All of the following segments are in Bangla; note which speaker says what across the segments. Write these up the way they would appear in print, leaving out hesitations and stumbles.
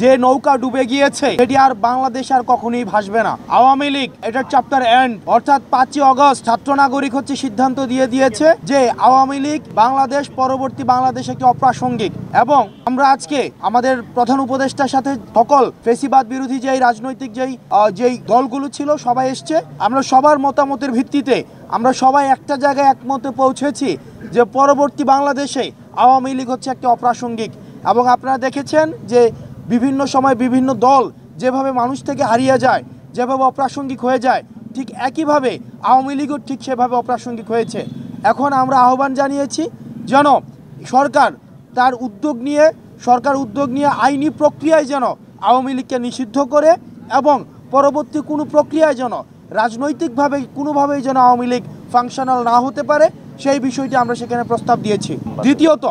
Speaker 1: যে নৌকা ডুবে গিয়েছে সেটি আর বাংলাদেশ আর কখনোই ভাসবে না। আওয়ামী লীগ এটার চ্যাপ্টার এন্ড, অর্থাৎ 5ই আগস্ট ছাত্র নাগরিক হচ্ছে সিদ্ধান্ত দিয়ে দিয়েছে যে আওয়ামী লীগ বাংলাদেশ পরবর্তী বাংলাদেশ একটি অপ্রাসঙ্গিক। এবং আমরা আজকে আমাদের প্রধান উপদেষ্টার সাথে সকল ফেসিবাদ বিরোধী যেই রাজনৈতিক যেই দলগুলো ছিল সবাই এসছে, আমরা সবার মতামতের ভিত্তিতে আমরা সবাই একটা জায়গায় একমতে পৌঁছেছি যে পরবর্তী বাংলাদেশে আওয়ামী লীগ হচ্ছে একটি অপ্রাসঙ্গিক। এবং আপনারা দেখেছেন যে বিভিন্ন সময় বিভিন্ন দল যেভাবে মানুষ থেকে হারিয়ে যায়, যেভাবে অপ্রাসঙ্গিক হয়ে যায়, ঠিক একইভাবে আওয়ামী লীগও ঠিক সেভাবে অপ্রাসঙ্গিক হয়েছে। এখন আমরা আহ্বান জানিয়েছি যেন সরকার উদ্যোগ নিয়ে আইনি প্রক্রিয়ায় যেন আওয়ামী লীগকে নিষিদ্ধ করে এবং পরবর্তী কোনো প্রক্রিয়ায় যেন রাজনৈতিকভাবে কোনোভাবেই যেন আওয়ামী লীগ ফাংশনাল না হতে পারে, সেই বিষয়টি আমরা সেখানে প্রস্তাব দিয়েছি। দ্বিতীয়ত,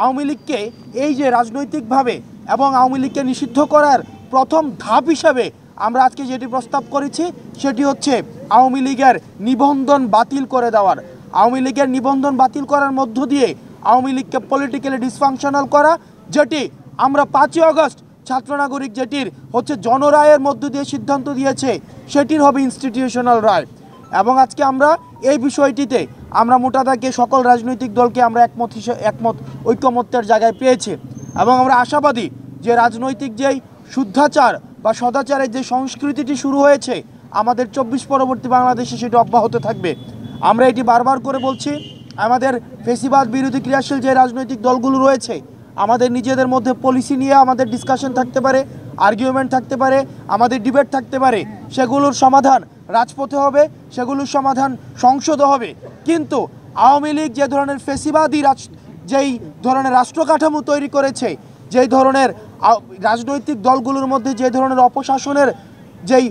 Speaker 1: আওয়ামী লীগকে এই যে রাজনৈতিকভাবে এবং আওয়ামী লীগকে নিষিদ্ধ করার প্রথম ধাপ হিসাবে আমরা আজকে যেটি প্রস্তাব করেছি সেটি হচ্ছে আওয়ামী লীগের নিবন্ধন বাতিল করে দেওয়ার। আওয়ামী লীগের নিবন্ধন বাতিল করার মধ্য দিয়ে আওয়ামী লীগকে পলিটিক্যালি ডিসফাংশনাল করা, যেটি আমরা 5ই আগস্ট ছাত্র নাগরিক যেটির হচ্ছে জনরায়ের মধ্য দিয়ে সিদ্ধান্ত দিয়েছে সেটির হবে ইনস্টিটিউশনাল রায়। এবং আজকে আমরা এই বিষয়টিতে আমরা মোটা দাগে সকল রাজনৈতিক দলকে আমরা ঐক্যমত্যের জায়গায় পেয়েছি। এবং আমরা আশাবাদী যে রাজনৈতিক যেই শুদ্ধাচার বা সদাচারের যে সংস্কৃতিটি শুরু হয়েছে আমাদের 24 পরবর্তী বাংলাদেশে সেটি অব্যাহত থাকবে। আমরা এটি বারবার করে বলছি, আমাদের ফেসিবাদ বিরোধী ক্রিয়াশীল যে রাজনৈতিক দলগুলো রয়েছে আমাদের নিজেদের মধ্যে পলিসি নিয়ে আমাদের ডিসকাশন থাকতে পারে, আর্গুমেন্ট থাকতে পারে, আমাদের ডিবেট থাকতে পারে, সেগুলোর সমাধান রাজপথে হবে, সেগুলোর সমাধান সংসদে হবে। কিন্তু আওয়ামী লীগ যে ধরনের ফেসিবাদী যেই ধরনের রাষ্ট্র কাঠামো তৈরি করেছে, যেই ধরনের রাজনৈতিক দলগুলোর মধ্যে যে ধরনের অপশাসনের যেই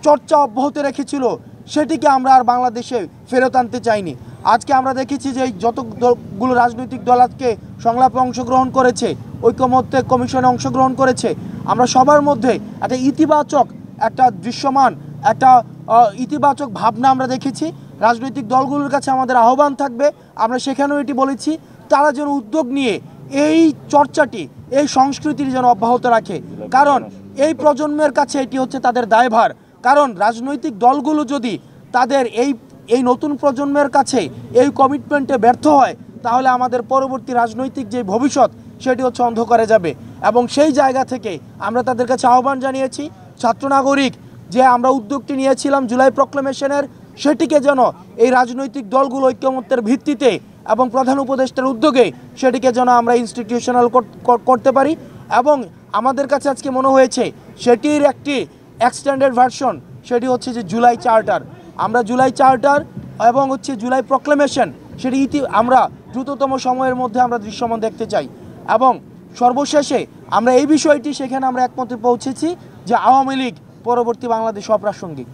Speaker 1: চর্চা অব্যাহত রেখেছিল সেটিকে আমরা আর বাংলাদেশে ফেরত আনতে চাইনি। আজকে আমরা দেখেছি যে যতগুলো রাজনৈতিক দল আজকে সংলাপে অংশগ্রহণ করেছে, ঐক্যমত্যে কমিশনে অংশগ্রহণ করেছে, আমরা সবার মধ্যে একটা ইতিবাচক ভাবনা আমরা দেখেছি। রাজনৈতিক দলগুলোর কাছে আমাদের আহ্বান থাকবে, আমরা সেখানেও এটি বলেছি, তারা যেন উদ্যোগ নিয়ে এই চর্চাটি, এই সংস্কৃতির যেন অব্যাহত রাখে। কারণ এই প্রজন্মের কাছে এটি হচ্ছে তাদের দায়ভার। কারণ রাজনৈতিক দলগুলো যদি তাদের এই নতুন প্রজন্মের কাছে এই কমিটমেন্টে ব্যর্থ হয় তাহলে আমাদের পরবর্তী রাজনৈতিক যে ভবিষ্যৎ সেটি হচ্ছে অন্ধকারে যাবে। এবং সেই জায়গা থেকে আমরা তাদের কাছে আহ্বান জানিয়েছি, ছাত্র নাগরিক যে আমরা উদ্যোগটি নিয়েছিলাম জুলাই প্রক্লেমেশনের, সেটিকে যেন এই রাজনৈতিক দলগুলো ঐক্যমত্যের ভিত্তিতে এবং প্রধান উপদেষ্টার উদ্যোগে সেটিকে যেন আমরা ইনস্টিটিউশনাল করতে পারি। এবং আমাদের কাছে আজকে মনে হয়েছে সেটির একটি এক্সটেন্ডেড ভার্সন, সেটি হচ্ছে যে জুলাই চার্টার। আমরা জুলাই চার্টার এবং হচ্ছে জুলাই প্রক্লেমেশন সেটি আমরা দ্রুততম সময়ের মধ্যে আমরা দৃশ্যমান দেখতে চাই। এবং সর্বশেষে আমরা এই বিষয়টি সেখানে আমরা একমতে পৌঁছেছি যে আওয়ামী লীগ পরবর্তী বাংলাদেশ অপ্রাসঙ্গিক।